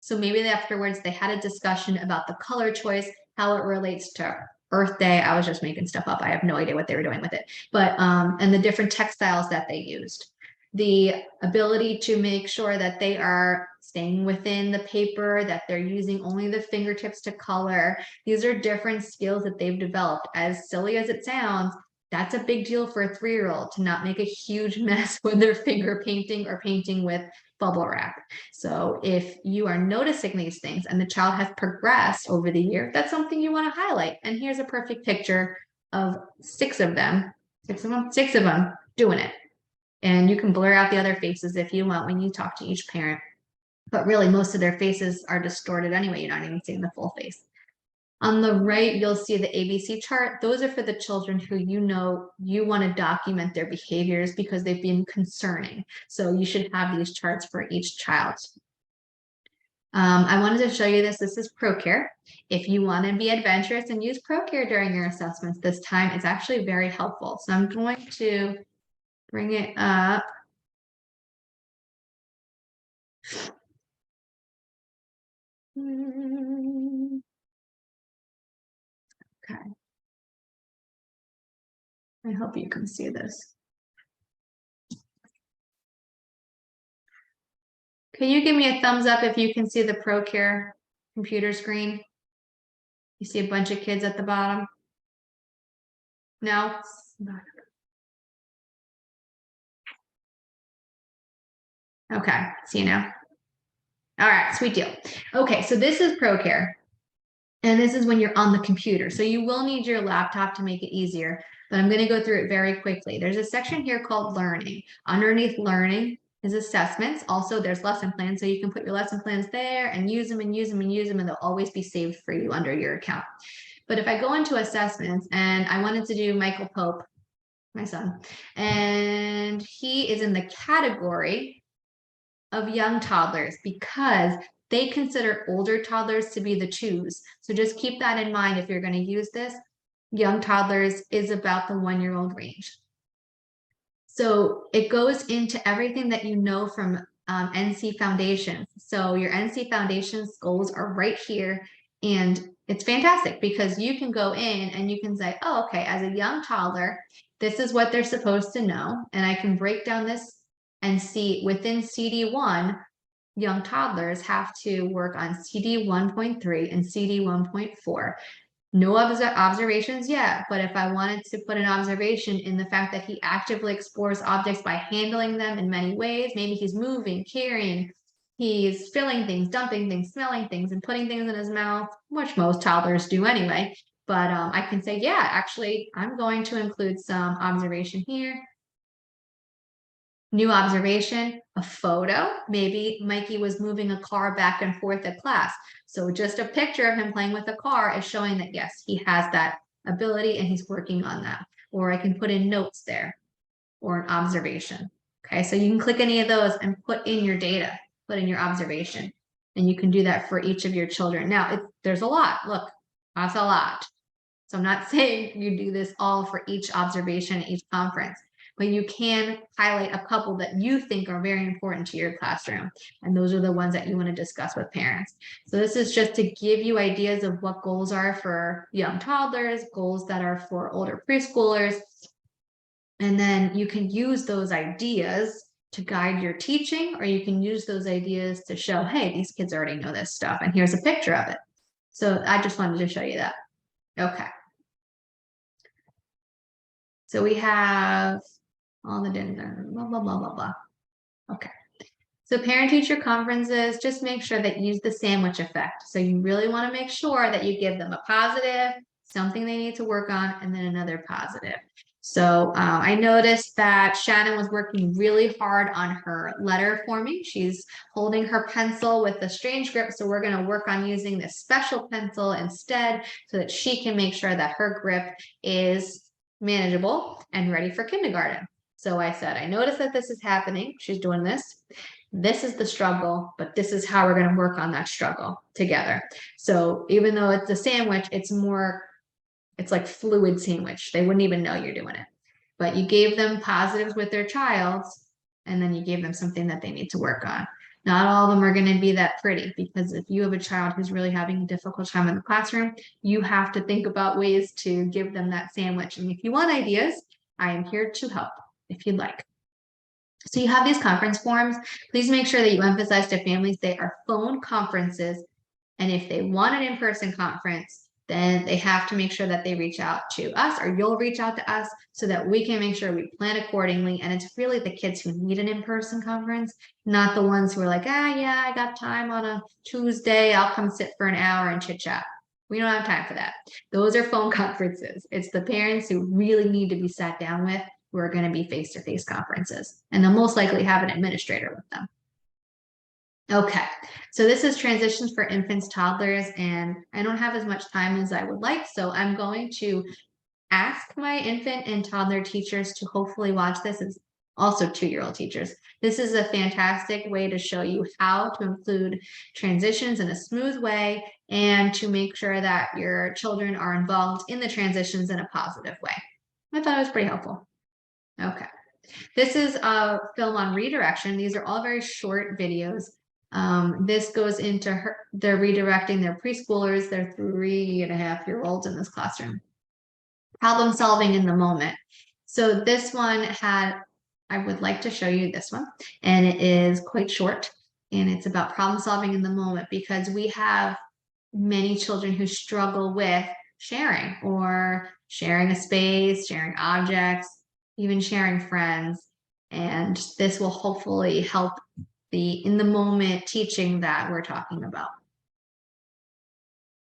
So maybe afterwards they had a discussion about the color choice, how it relates to Earth Day. I was just making stuff up. I have no idea what they were doing with it, but and the different textiles that they used. The ability to make sure that they are staying within the paper, that they're using only the fingertips to color. These are different skills that they've developed. As silly as it sounds, that's a big deal for a 3-year-old to not make a huge mess when they're finger painting or painting with bubble wrap. So if you are noticing these things and the child has progressed over the year, that's something you want to highlight. And here's a perfect picture of 6 of them doing it. And you can blur out the other faces if you want when you talk to each parent. But really, most of their faces are distorted anyway. You're not even seeing the full face. On the right, you'll see the ABC chart. Those are for the children who you know you want to document their behaviors because they've been concerning. So you should have these charts for each child. I wanted to show you this. This is ProCare. If you want to be adventurous and use ProCare during your assessments this time, it's actually very helpful. So I'm going to bring it up. Okay. I hope you can see this. Can you give me a thumbs up if you can see the ProCare computer screen? You see a bunch of kids at the bottom? No? Okay, see now. All right, sweet deal. Okay, so this is ProCare. And this is when you're on the computer. So you will need your laptop to make it easier, but I'm going to go through it very quickly. There's a section here called Learning. Underneath Learning is assessments. Also, there's lesson plans. So you can put your lesson plans there and use them and use them and use them, and they'll always be saved for you under your account. But if I go into assessments and I wanted to do Michael Pope, my son, and he is in the category of young toddlers because they consider older toddlers to be the choose. So just keep that in mind if you're going to use this. Young toddlers is about the 1-year-old range. So it goes into everything that you know from NC Foundations. So your NC Foundations goals are right here. And it's fantastic because you can go in and you can say, oh, okay, as a young toddler, this is what they're supposed to know. And I can break down this and see within CD1, young toddlers have to work on CD 1.3 and CD 1.4. No observations yet, but if I wanted to put an observation in the fact that he actively explores objects by handling them in many ways, maybe he's moving, carrying, he's filling things, dumping things, smelling things, and putting things in his mouth, which most toddlers do anyway. But I can say, yeah, actually, I'm going to include some observation here. New observation, a photo. Maybe Mikey was moving a car back and forth at class. So just a picture of him playing with a car is showing that, yes, he has that ability and he's working on that. Or I can put in notes there or an observation. Okay, so you can click any of those and put in your data, put in your observation. And you can do that for each of your children. Now, there's a lot. Look, that's a lot. So I'm not saying you do this all for each observation, each conference, but you can highlight a couple that you think are very important to your classroom. And those are the ones that you want to discuss with parents. So this is just to give you ideas of what goals are for young toddlers, goals that are for older preschoolers. And then you can use those ideas to guide your teaching, or you can use those ideas to show, hey, these kids already know this stuff. And here's a picture of it. So I just wanted to show you that. Okay. So we have all the dinner, blah, blah, blah, blah, blah. Okay. So parent-teacher conferences, just make sure that you use the sandwich effect. So you really want to make sure that you give them a positive, something they need to work on, and then another positive. So I noticed that Shannon was working really hard on her letter forming. She's holding her pencil with a strange grip. So we're going to work on using this special pencil instead so that she can make sure that her grip is manageable and ready for kindergarten. So I said, I noticed that this is happening. She's doing this. This is the struggle, but this is how we're going to work on that struggle together. So even though it's a sandwich, it's like fluid sandwich. They wouldn't even know you're doing it. But you gave them positives with their child, and then you gave them something that they need to work on. Not all of them are going to be that pretty, because if you have a child who's really having a difficult time in the classroom, you have to think about ways to give them that sandwich. And if you want ideas, I am here to help if you'd like. So you have these conference forms. Please make sure that you emphasize to families they are phone conferences. And if they want an in-person conference, then they have to make sure that they reach out to us, or you'll reach out to us, so that we can make sure we plan accordingly. And it's really the kids who need an in-person conference, not the ones who are like, yeah, I got time on a Tuesday, I'll come sit for an hour and chit chat. We don't have time for that. Those are phone conferences. It's the parents who really need to be sat down with, who are going to be face-to-face conferences. And they'll most likely have an administrator with them. Okay, so this is transitions for infants, toddlers, and I don't have as much time as I would like, so I'm going to ask my infant and toddler teachers to hopefully watch this. It's also 2-year-old teachers. This is a fantastic way to show you how to include transitions in a smooth way and to make sure that your children are involved in the transitions in a positive way. I thought it was pretty helpful. Okay, this is a film on redirection. These are all very short videos. This goes into they're redirecting their preschoolers, their 3.5-year-olds in this classroom. Problem solving in the moment. So this one I would like to show you this one, and it is quite short, and it's about problem solving in the moment, because we have many children who struggle with sharing, or sharing a space, sharing objects, even sharing friends. And this will hopefully help in the moment teaching that we're talking about.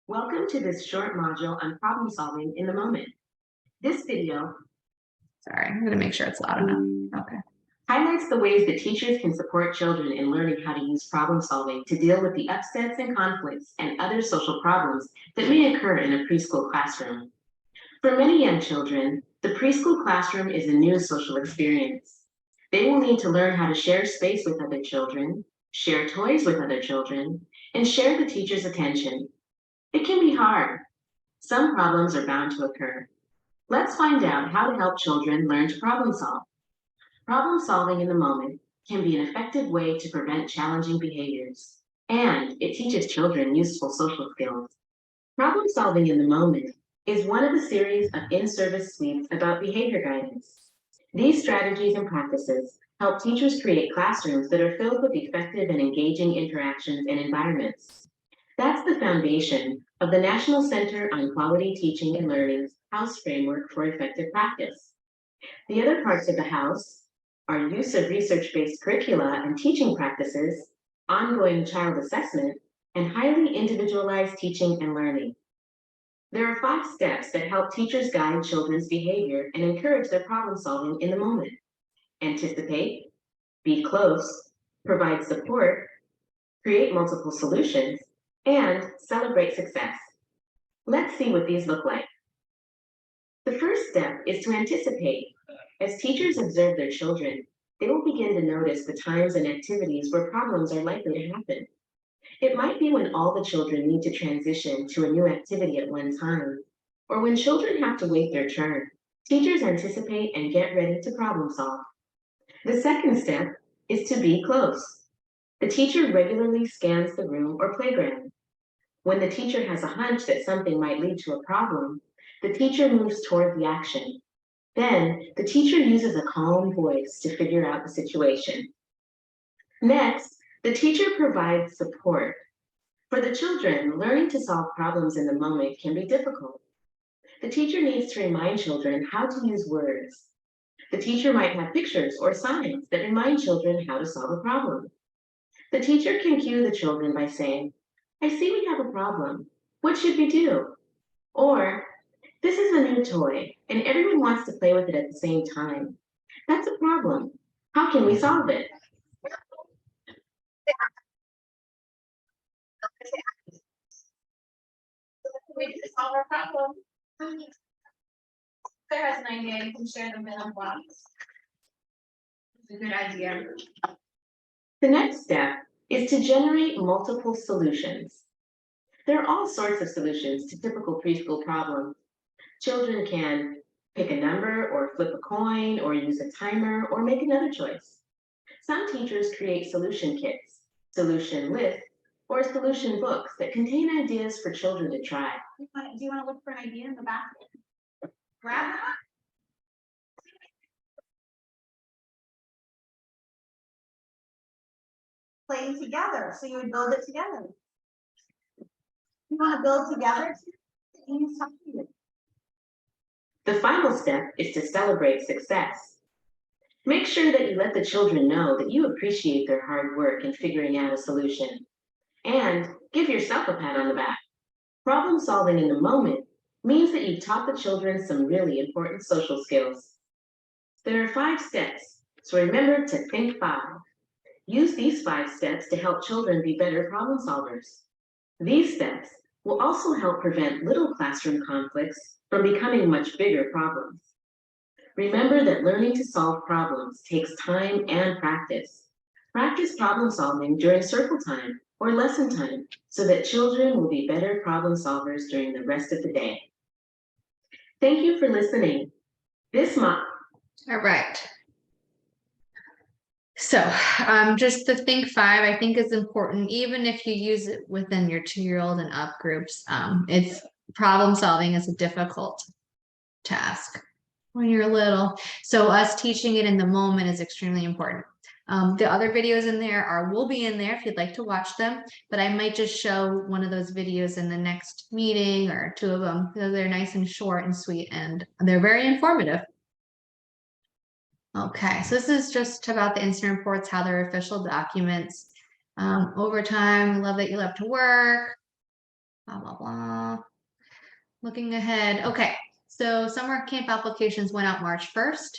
Welcome to this short module on problem solving in the moment. This video, sorry, I'm going to make sure it's loud enough. Okay. Highlights the ways that teachers can support children in learning how to use problem solving to deal with the upsets and conflicts and other social problems that may occur in a preschool classroom. For many young children, the preschool classroom is a new social experience. They will need to learn how to share space with other children, share toys with other children, and share the teacher's attention. It can be hard. Some problems are bound to occur. Let's find out how to help children learn to problem solve. Problem solving in the moment can be an effective way to prevent challenging behaviors, and it teaches children useful social skills. Problem solving in the moment is one of a series of in-service suites about behavior guidance. These strategies and practices help teachers create classrooms that are filled with effective and engaging interactions and environments. That's the foundation of the National Center on Quality Teaching and Learning's House Framework for Effective Practice. The other parts of the house are use of research-based curricula and teaching practices, ongoing child assessment, and highly individualized teaching and learning. There are 5 steps that help teachers guide children's behavior and encourage their problem solving in the moment. Anticipate, be close, provide support, create multiple solutions, and celebrate success. Let's see what these look like. The first step is to anticipate. As teachers observe their children, they will begin to notice the times and activities where problems are likely to happen. It might be when all the children need to transition to a new activity at one time, or when children have to wait their turn. Teachers anticipate and get ready to problem solve. The second step is to be close. The teacher regularly scans the room or playground. When the teacher has a hunch that something might lead to a problem, the teacher moves toward the action. Then, the teacher uses a calm voice to figure out the situation. Next, the teacher provides support. For the children, learning to solve problems in the moment can be difficult. The teacher needs to remind children how to use words. The teacher might have pictures or signs that remind children how to solve a problem. The teacher can cue the children by saying, "I see we have a problem. What should we do?" Or, "This is a new toy, and everyone wants to play with it at the same time. That's a problem. How can we solve it?" We need to solve our problem. Claire has an idea, you can share them in a box. It's a good idea. The next step is to generate multiple solutions. There are all sorts of solutions to typical preschool problems. Children can pick a number or flip a coin or use a timer or make another choice. Some teachers create solution kits. solution list, or solution books that contain ideas for children to try. Do you want to look for an idea in the basket? Grab that. Playing together, so you would build it together. You want to build together? The final step is to celebrate success. Make sure that you let the children know that you appreciate their hard work in figuring out a solution. And give yourself a pat on the back. Problem solving in the moment means that you've taught the children some really important social skills. There are 5 steps, so remember to think 5. Use these 5 steps to help children be better problem solvers. These steps will also help prevent little classroom conflicts from becoming much bigger problems. Remember that learning to solve problems takes time and practice. Practice problem solving during circle time or lesson time so that children will be better problem solvers during the rest of the day. Thank you for listening. This month. All right. So just the think 5, I think is important, even if you use it within your 2-year-old and up groups. It's problem solving is a difficult task when you're little. So us teaching it in the moment is extremely important. The other videos in there will be in there if you'd like to watch them, but I might just show one of those videos in the next meeting or 2 of them. They're nice and short and sweet, and they're very informative. Okay, so this is just about the incident reports, how they're official documents. Overtime, love that you love to work, blah, blah, blah. Looking ahead, okay, so summer camp applications went out March 1st.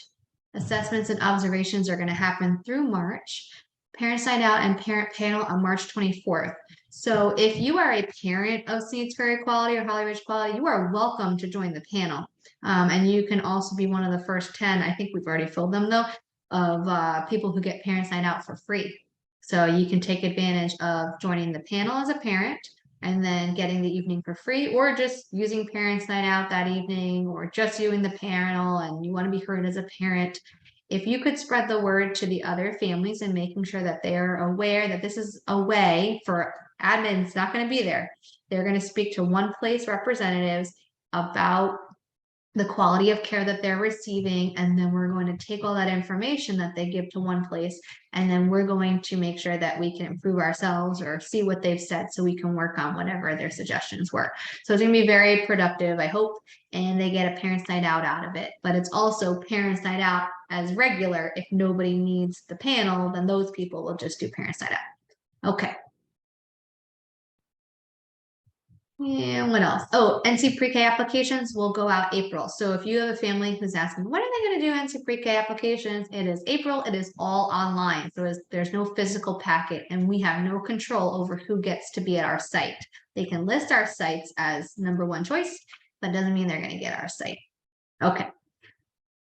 Assessments and observations are going to happen through March. Parents Night Out and Parent Panel on March 24th. So if you are a parent of Saints Ferry Quality or Holly Ridge Quality, you are welcome to join the panel. And you can also be one of the first 10, I think we've already filled them though, of people who get Parents Night Out for free. So you can take advantage of joining the panel as a parent and then getting the evening for free, or just using Parents Night Out that evening, or just doing the panel and you want to be heard as a parent. If you could spread the word to the other families and making sure that they're aware that this is a way for admin's not going to be there. They're going to speak to one place representatives about the quality of care that they're receiving, and then we're going to take all that information that they give to one place, and then we're going to make sure that we can improve ourselves or see what they've said so we can work on whatever their suggestions were. So it's going to be very productive, I hope, and they get a Parents Night Out of it. But it's also Parents Night Out as regular. If nobody needs the panel, then those people will just do Parents Night Out. Okay. And what else? Oh, NC pre-K applications will go out April. So if you have a family who's asking, when are they going to do NC pre-K applications? It is April. It is all online. So there's no physical packet, and we have no control over who gets to be at our site. They can list our sites as #1 choice, but doesn't mean they're going to get our site. Okay.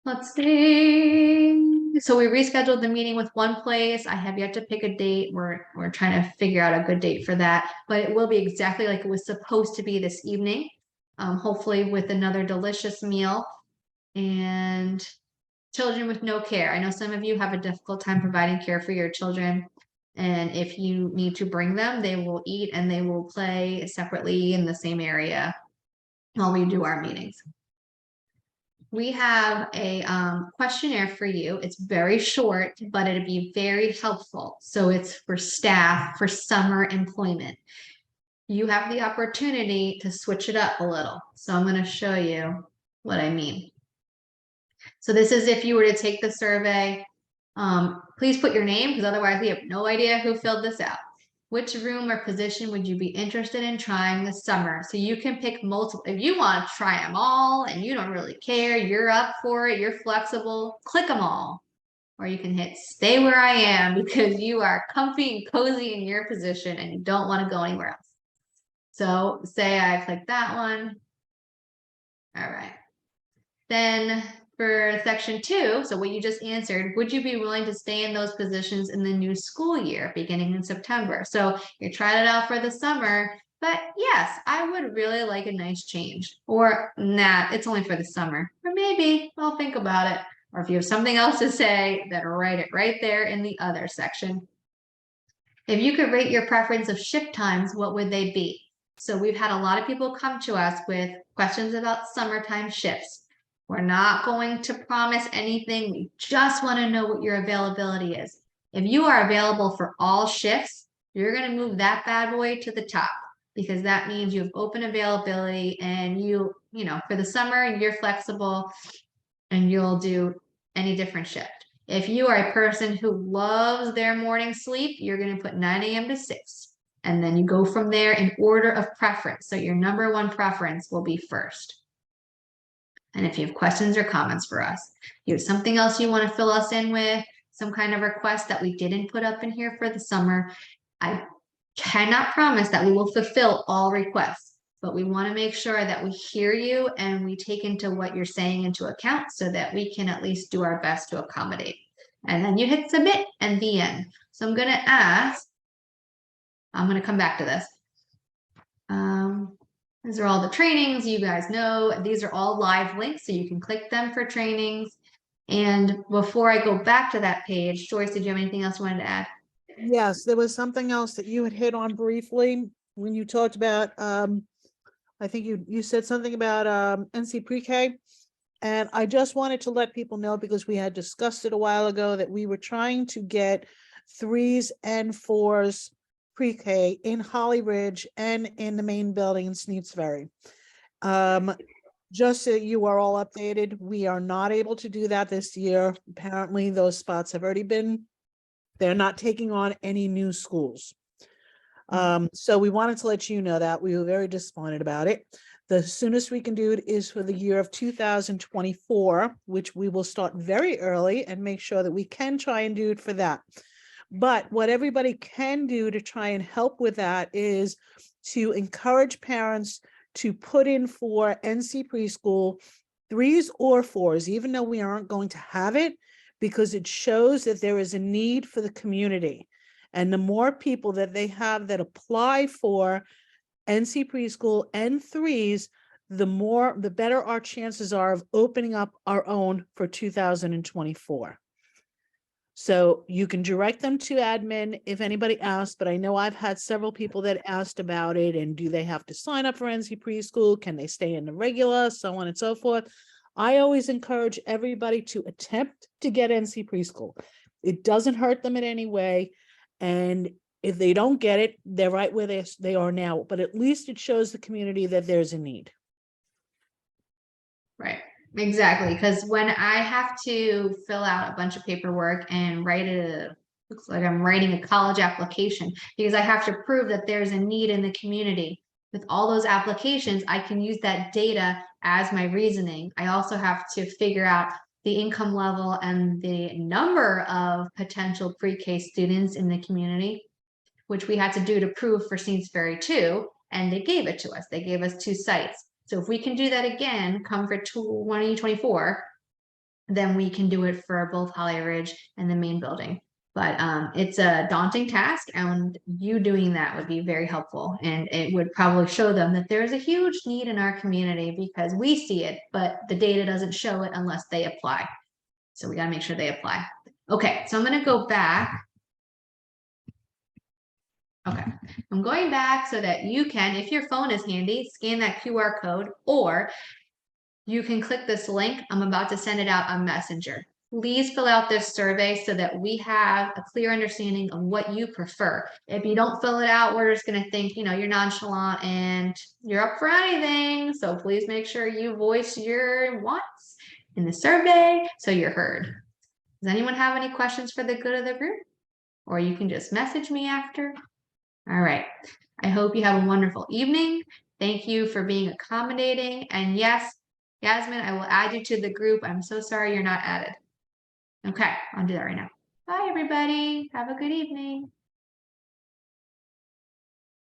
Let's see. So we rescheduled the meeting with one place. I have yet to pick a date. We're trying to figure out a good date for that, but it will be exactly like it was supposed to be this evening. Hopefully with another delicious meal and children with no care. I know some of you have a difficult time providing care for your children. And if you need to bring them, they will eat and they will play separately in the same area while we do our meetings. We have a questionnaire for you. It's very short, but it'd be very helpful. So it's for staff for summer employment. You have the opportunity to switch it up a little. So I'm going to show you what I mean. So this is if you were to take the survey. Please put your name, because otherwise we have no idea who filled this out. Which room or position would you be interested in trying this summer? So you can pick multiple. If you want to try them all and you don't really care, you're up for it, you're flexible, click them all. Or you can hit stay where I am because you are comfy and cozy in your position and you don't want to go anywhere else. So say I click that one. All right. Then for section 2, so what you just answered, would you be willing to stay in those positions in the new school year beginning in September? So you're trying it out for the summer, but yes, I would really like a nice change. Or nah, it's only for the summer. Or maybe I'll think about it. Or if you have something else to say, then write it right there in the other section. If you could rate your preference of shift times, what would they be? So we've had a lot of people come to us with questions about summertime shifts. We're not going to promise anything. We just want to know what your availability is. If you are available for all shifts, you're going to move that bad boy to the top, because that means you have open availability and you know, for the summer, you're flexible and you'll do any different shift. If you are a person who loves their morning sleep, you're going to put 9 a.m. to 6. And then you go from there in order of preference. So your number one preference will be first. And if you have questions or comments for us, you have something else you want to fill us in with, some kind of request that we didn't put up in here for the summer, I cannot promise that we will fulfill all requests, but we want to make sure that we hear you and we take into what you're saying into account so that we can at least do our best to accommodate. And then you hit submit and the end. So I'm going to ask, I'm going to come back to this. These are all the trainings, you guys know. These are all live links, so you can click them for trainings. And before I go back to that page, Joyce, did you have anything else you wanted to add? Yes, there was something else that you had hit on briefly when you talked about, I think you said something about NC pre-K. And I just wanted to let people know, because we had discussed it a while ago, that we were trying to get 3s and 4s pre-K in Holly Ridge and in the main building in Sneads Ferry. Just so you are all updated, we are not able to do that this year. Apparently those spots have already been, they're not taking on any new schools. So we wanted to let you know that. We were very disappointed about it. The soonest we can do it is for the year of 2024, which we will start very early and make sure that we can try and do it for that. But what everybody can do to try and help with that is to encourage parents to put in for NC preschool 3s or 4s, even though we aren't going to have it, because it shows that there is a need for the community. And the more people that they have that apply for NC preschool and 3s, the better our chances are of opening up our own for 2024. So you can direct them to admin if anybody asks, but I know I've had several people that asked about it, and do they have to sign up for NC preschool? Can they stay in the regular, so on and so forth. I always encourage everybody to attempt to get NC preschool. It doesn't hurt them in any way. And if they don't get it, they're right where they are now, but at least it shows the community that there's a need. Right, exactly. Because when I have to fill out a bunch of paperwork and write it, looks like I'm writing a college application, because I have to prove that there's a need in the community. With all those applications, I can use that data as my reasoning. I also have to figure out the income level and the number of potential pre-K students in the community, which we had to do to prove for Sneads Ferry too, and they gave it to us. They gave us 2 sites. So if we can do that again, come for 2024, then we can do it for both Holly Ridge and the main building. But it's a daunting task, and you doing that would be very helpful. And it would probably show them that there's a huge need in our community, because we see it, but the data doesn't show it unless they apply. So we got to make sure they apply. Okay, so I'm going to go back. Okay, I'm going back so that you can, if your phone is handy, scan that QR code, or you can click this link. I'm about to send it out on Messenger. Please fill out this survey so that we have a clear understanding of what you prefer. If you don't fill it out, we're just going to think, you know, you're nonchalant and you're up for anything. So please make sure you voice your wants in the survey so you're heard. Does anyone have any questions for the good of the group? Or you can just message me after. All right. I hope you have a wonderful evening. Thank you for being accommodating. And yes, Yasmin, I will add you to the group. I'm so sorry you're not added. Okay, I'll do that right now. Bye, everybody. Have a good evening.